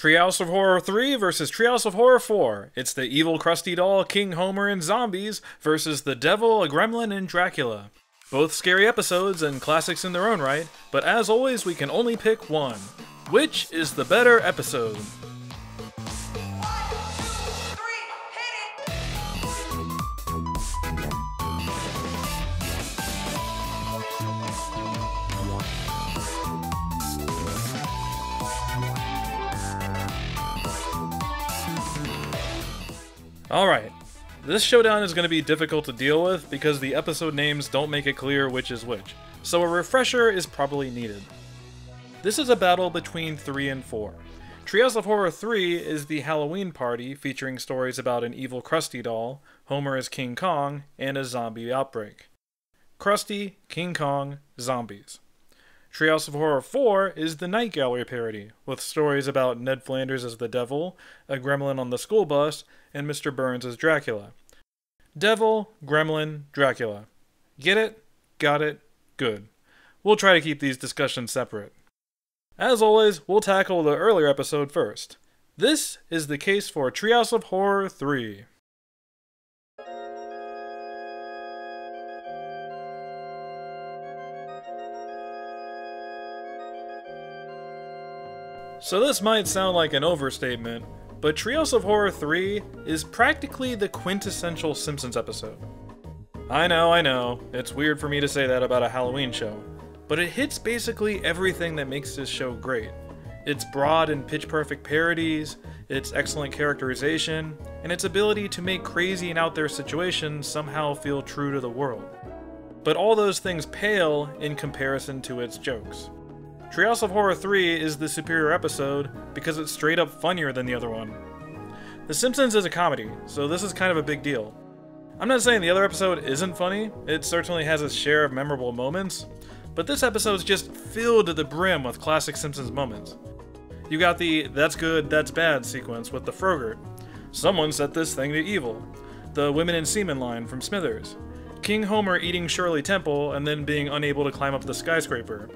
Treehouse of Horror 3 versus Treehouse of Horror 4. It's the evil Krusty Doll, King Homer, and zombies versus the devil, a gremlin, and Dracula. Both scary episodes and classics in their own right, but as always we can only pick one. Which is the better episode? Alright, this showdown is going to be difficult to deal with because the episode names don't make it clear which is which, so a refresher is probably needed. This is a battle between 3 and 4. Treehouse of Horror 3 is the Halloween party featuring stories about an evil Krusty doll, Homer as King Kong, and a zombie outbreak. Krusty, King Kong, zombies. Treehouse of Horror 4 is the Night Gallery parody, with stories about Ned Flanders as the devil, a gremlin on the school bus, and Mr. Burns as Dracula. Devil, gremlin, Dracula. Get it? Got it? Good. We'll try to keep these discussions separate. As always, we'll tackle the earlier episode first. This is the case for Treehouse of Horror 3. So this might sound like an overstatement, but Treehouse of Horror 3 is practically the quintessential Simpsons episode. I know, it's weird for me to say that about a Halloween show, but it hits basically everything that makes this show great. Its broad and pitch-perfect parodies, its excellent characterization, and its ability to make crazy and out there situations somehow feel true to the world. But all those things pale in comparison to its jokes. Treehouse of Horror 3 is the superior episode because it's straight up funnier than the other one. The Simpsons is a comedy, so this is kind of a big deal. I'm not saying the other episode isn't funny, it certainly has its share of memorable moments, but this episode's just filled to the brim with classic Simpsons moments. You got the "that's good, that's bad" sequence with the Frogurt, "someone set this thing to evil," the women in semen line from Smithers, King Homer eating Shirley Temple and then being unable to climb up the skyscraper,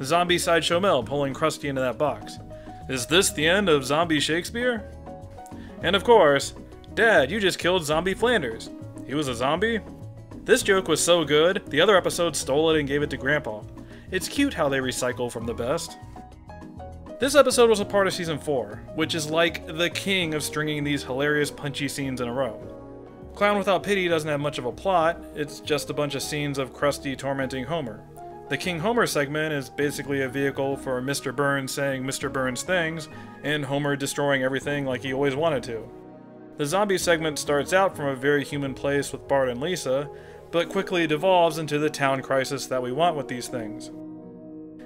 Zombie Sideshow Mel pulling Krusty into that box. Is this the end of Zombie Shakespeare? And of course, Dad, you just killed Zombie Flanders. He was a zombie? This joke was so good, the other episode stole it and gave it to Grandpa. It's cute how they recycle from the best. This episode was a part of Season 4, which is like the king of stringing these hilarious punchy scenes in a row. Clown Without Pity doesn't have much of a plot, it's just a bunch of scenes of Krusty tormenting Homer. The King Homer segment is basically a vehicle for Mr. Burns saying Mr. Burns things, and Homer destroying everything like he always wanted to. The zombie segment starts out from a very human place with Bart and Lisa, but quickly devolves into the town crisis that we want with these things.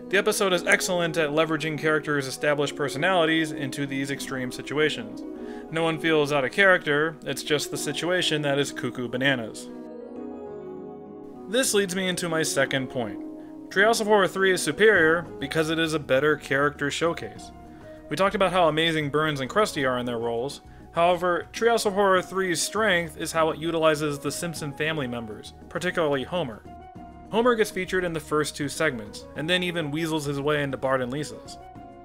The episode is excellent at leveraging characters' established personalities into these extreme situations. No one feels out of character, it's just the situation that is cuckoo bananas. This leads me into my second point. Treehouse of Horror 3 is superior because it is a better character showcase. We talked about how amazing Burns and Krusty are in their roles. However, Treehouse of Horror 3's strength is how it utilizes the Simpson family members, particularly Homer. Homer gets featured in the first two segments, and then even weasels his way into Bart and Lisa's.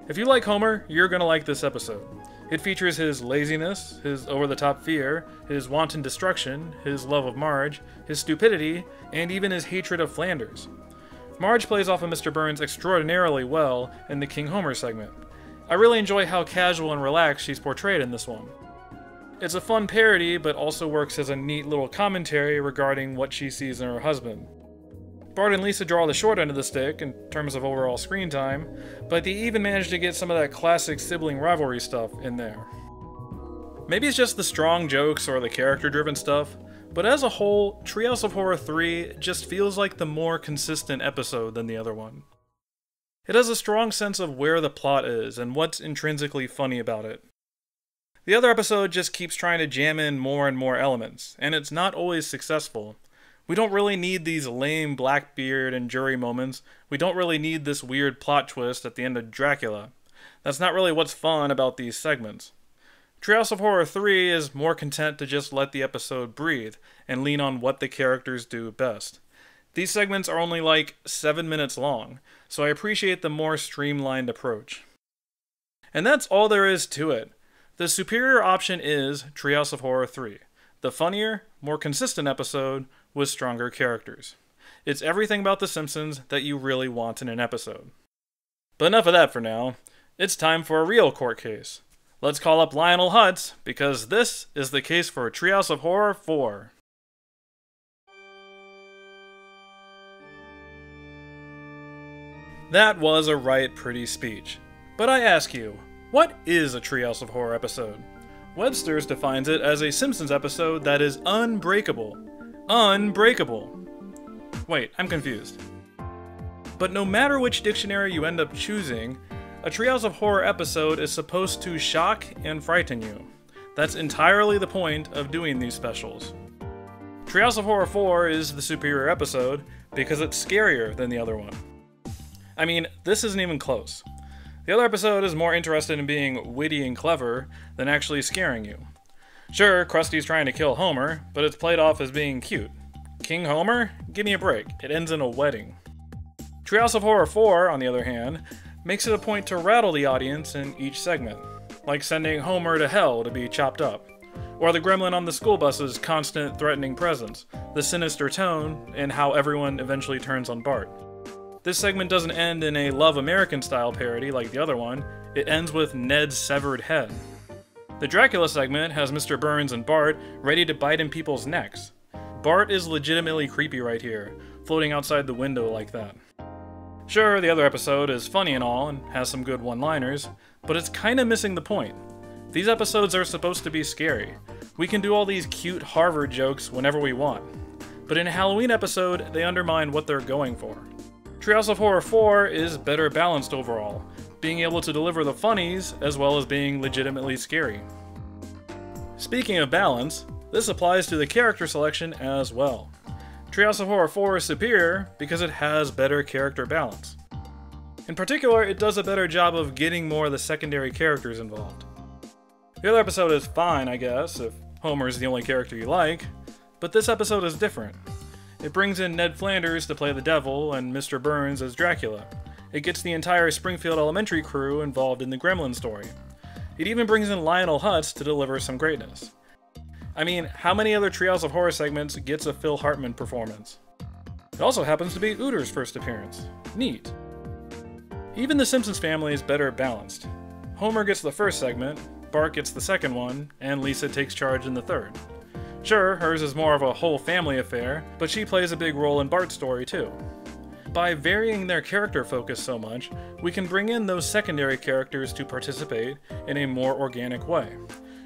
If you like Homer, you're gonna like this episode. It features his laziness, his over-the-top fear, his wanton destruction, his love of Marge, his stupidity, and even his hatred of Flanders. Marge plays off of Mr. Burns extraordinarily well in the King Homer segment. I really enjoy how casual and relaxed she's portrayed in this one. It's a fun parody, but also works as a neat little commentary regarding what she sees in her husband. Bart and Lisa draw the short end of the stick in terms of overall screen time, but they even manage to get some of that classic sibling rivalry stuff in there. Maybe it's just the strong jokes or the character-driven stuff, but as a whole, Treehouse of Horror 3 just feels like the more consistent episode than the other one. It has a strong sense of where the plot is and what's intrinsically funny about it. The other episode just keeps trying to jam in more and more elements, and it's not always successful. We don't really need these lame Blackbeard and jury moments. We don't really need this weird plot twist at the end of Dracula. That's not really what's fun about these segments. Treehouse of Horror 3 is more content to just let the episode breathe and lean on what the characters do best. These segments are only like 7 minutes long, so I appreciate the more streamlined approach. And that's all there is to it. The superior option is Treehouse of Horror 3, the funnier, more consistent episode with stronger characters. It's everything about The Simpsons that you really want in an episode. But enough of that for now. It's time for a real court case. Let's call up Lionel Hutz, because this is the case for Treehouse of Horror 4. That was a right pretty speech. But I ask you, what is a Treehouse of Horror episode? Webster's defines it as a Simpsons episode that is unbreakable. Unbreakable. Wait, I'm confused. But no matter which dictionary you end up choosing, a Treehouse of Horror episode is supposed to shock and frighten you. That's entirely the point of doing these specials. Treehouse of Horror 4 is the superior episode because it's scarier than the other one. I mean, this isn't even close. The other episode is more interested in being witty and clever than actually scaring you. Sure, Krusty's trying to kill Homer, but it's played off as being cute. King Homer? Give me a break. It ends in a wedding. Treehouse of Horror 4, on the other hand, makes it a point to rattle the audience in each segment, like sending Homer to hell to be chopped up, or the gremlin on the school bus's constant threatening presence, the sinister tone, and how everyone eventually turns on Bart. This segment doesn't end in a Love American style parody like the other one, it ends with Ned's severed head. The Dracula segment has Mr. Burns and Bart ready to bite in people's necks. Bart is legitimately creepy right here, floating outside the window like that. Sure, the other episode is funny and all, and has some good one-liners, but it's kinda missing the point. These episodes are supposed to be scary. We can do all these cute Harvard jokes whenever we want. But in a Halloween episode, they undermine what they're going for. Treehouse of Horror 4 is better balanced overall, being able to deliver the funnies as well as being legitimately scary. Speaking of balance, this applies to the character selection as well. Treehouse of Horror 4 is superior because it has better character balance. In particular, it does a better job of getting more of the secondary characters involved. The other episode is fine, I guess, if Homer is the only character you like, but this episode is different. It brings in Ned Flanders to play the devil and Mr. Burns as Dracula. It gets the entire Springfield Elementary crew involved in the Gremlin story. It even brings in Lionel Hutz to deliver some greatness. I mean, how many other Treehouse of Horror segments gets a Phil Hartman performance? It also happens to be Ooter's first appearance. Neat. Even the Simpsons family is better balanced. Homer gets the first segment, Bart gets the second one, and Lisa takes charge in the third. Sure, hers is more of a whole family affair, but she plays a big role in Bart's story too. By varying their character focus so much, we can bring in those secondary characters to participate in a more organic way.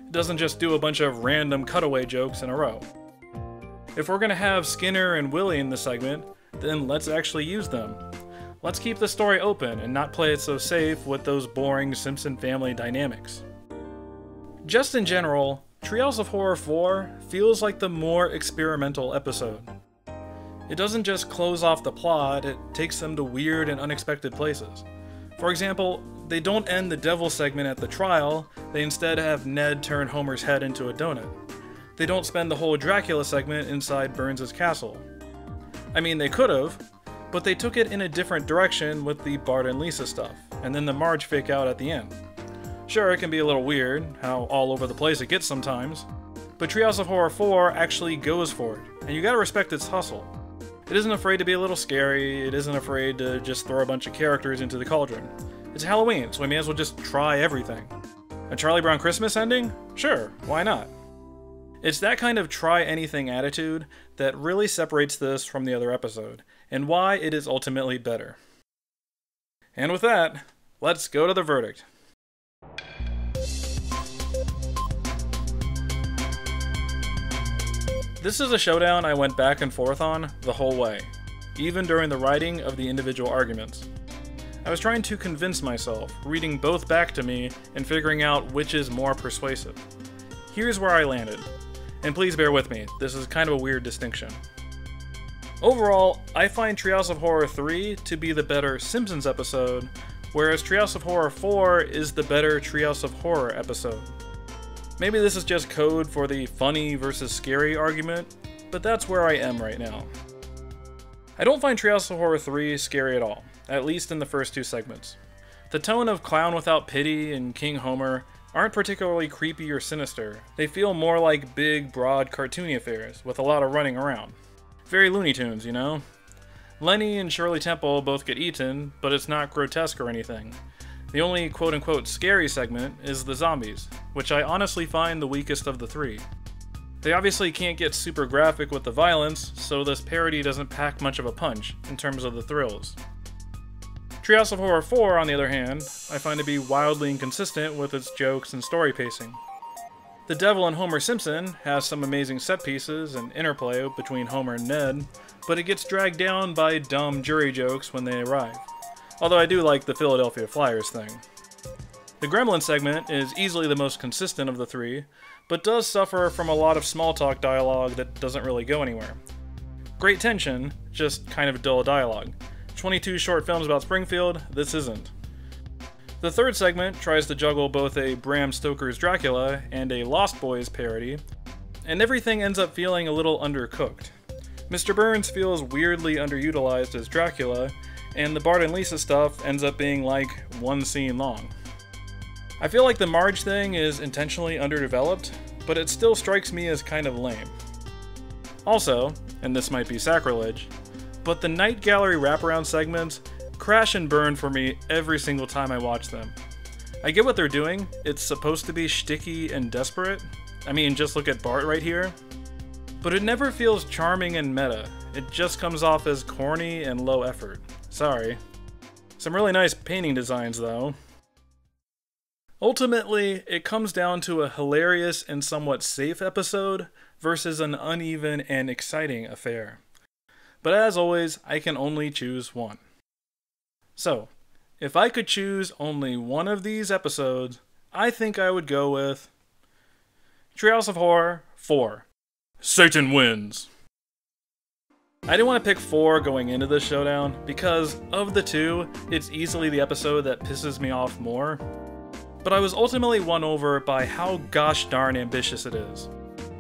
It doesn't just do a bunch of random cutaway jokes in a row. If we're gonna have Skinner and Willie in the segment, then let's actually use them. Let's keep the story open and not play it so safe with those boring Simpson family dynamics. Just in general, Treehouse of Horror 4 feels like the more experimental episode. It doesn't just close off the plot, it takes them to weird and unexpected places. For example, they don't end the devil segment at the trial, they instead have Ned turn Homer's head into a donut. They don't spend the whole Dracula segment inside Burns' castle. I mean, they could've, but they took it in a different direction with the Bart and Lisa stuff, and then the Marge fake out at the end. Sure, it can be a little weird, how all over the place it gets sometimes, but Treehouse of Horror 4 actually goes for it, and you gotta respect its hustle. It isn't afraid to be a little scary, it isn't afraid to just throw a bunch of characters into the cauldron. It's Halloween, so we may as well just try everything. A Charlie Brown Christmas ending? Sure, why not? It's that kind of try-anything attitude that really separates this from the other episode, and why it is ultimately better. And with that, let's go to the verdict. This is a showdown I went back and forth on the whole way, even during the writing of the individual arguments. I was trying to convince myself, reading both back to me and figuring out which is more persuasive. Here's where I landed, and please bear with me, this is kind of a weird distinction. Overall, I find Treehouse of Horror 3 to be the better Simpsons episode, whereas Treehouse of Horror 4 is the better Treehouse of Horror episode. Maybe this is just code for the funny versus scary argument, but that's where I am right now. I don't find Treehouse of Horror 3 scary at all, at least in the first two segments. The tone of Clown Without Pity and King Homer aren't particularly creepy or sinister. They feel more like big, broad, cartoony affairs, with a lot of running around. Very Looney Tunes, you know? Lenny and Shirley Temple both get eaten, but it's not grotesque or anything. The only quote-unquote scary segment is the zombies, which I honestly find the weakest of the three. They obviously can't get super graphic with the violence, so this parody doesn't pack much of a punch in terms of the thrills. Treehouse of Horror 4, on the other hand, I find to be wildly inconsistent with its jokes and story pacing. The Devil and Homer Simpson has some amazing set pieces and interplay between Homer and Ned, but it gets dragged down by dumb jury jokes when they arrive. Although I do like the Philadelphia Flyers thing. The Gremlin segment is easily the most consistent of the three, but does suffer from a lot of small talk dialogue that doesn't really go anywhere. Great tension, just kind of dull dialogue. 22 short films about Springfield, this isn't. The third segment tries to juggle both a Bram Stoker's Dracula and a Lost Boys parody, and everything ends up feeling a little undercooked. Mr. Burns feels weirdly underutilized as Dracula, and the Bart and Lisa stuff ends up being like one scene long. I feel like the Marge thing is intentionally underdeveloped, but it still strikes me as kind of lame. Also, and this might be sacrilege, but the Night Gallery wraparound segments crash and burn for me every single time I watch them. I get what they're doing, it's supposed to be shticky and desperate. I mean, just look at Bart right here. But it never feels charming and meta, it just comes off as corny and low effort. Sorry. Some really nice painting designs though. Ultimately, it comes down to a hilarious and somewhat safe episode versus an uneven and exciting affair. But as always, I can only choose one. So, if I could choose only one of these episodes, I think I would go with Treehouse of Horror 4. Satan wins! I didn't want to pick 4 going into this showdown, because of the two, it's easily the episode that pisses me off more. But I was ultimately won over by how gosh darn ambitious it is.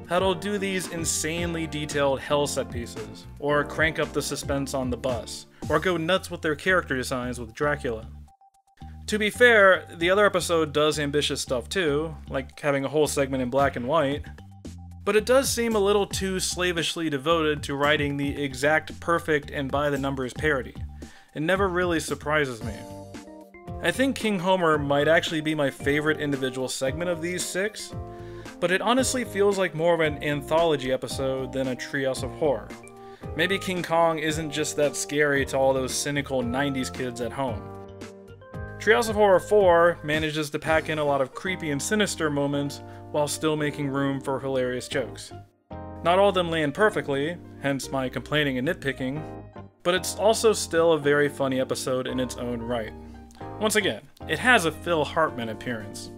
How it'll do these insanely detailed hell set pieces, or crank up the suspense on the bus, or go nuts with their character designs with Dracula. To be fair, the other episode does ambitious stuff too, like having a whole segment in black and white, but it does seem a little too slavishly devoted to writing the exact perfect and by-the-numbers parody. It never really surprises me. I think King Homer might actually be my favorite individual segment of these 6, but it honestly feels like more of an anthology episode than a Treehouse of Horror. Maybe King Kong isn't just that scary to all those cynical 90s kids at home. Treehouse of Horror 4 manages to pack in a lot of creepy and sinister moments while still making room for hilarious jokes. Not all of them land perfectly, hence my complaining and nitpicking, but it's also still a very funny episode in its own right. Once again, it has a Phil Hartman appearance.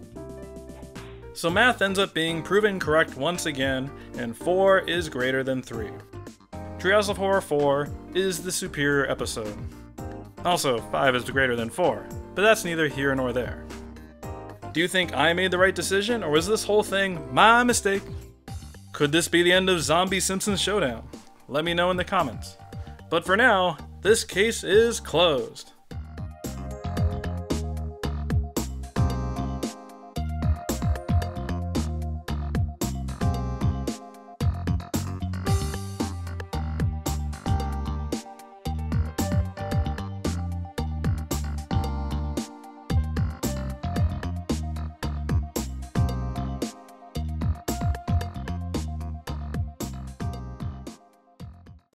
So math ends up being proven correct once again, and 4 is greater than 3. Treehouse of Horror 4 is the superior episode. Also, 5 is greater than 4, but that's neither here nor there. Do you think I made the right decision, or was this whole thing my mistake? Could this be the end of Zombie Simpsons Showdown? Let me know in the comments. But for now, this case is closed.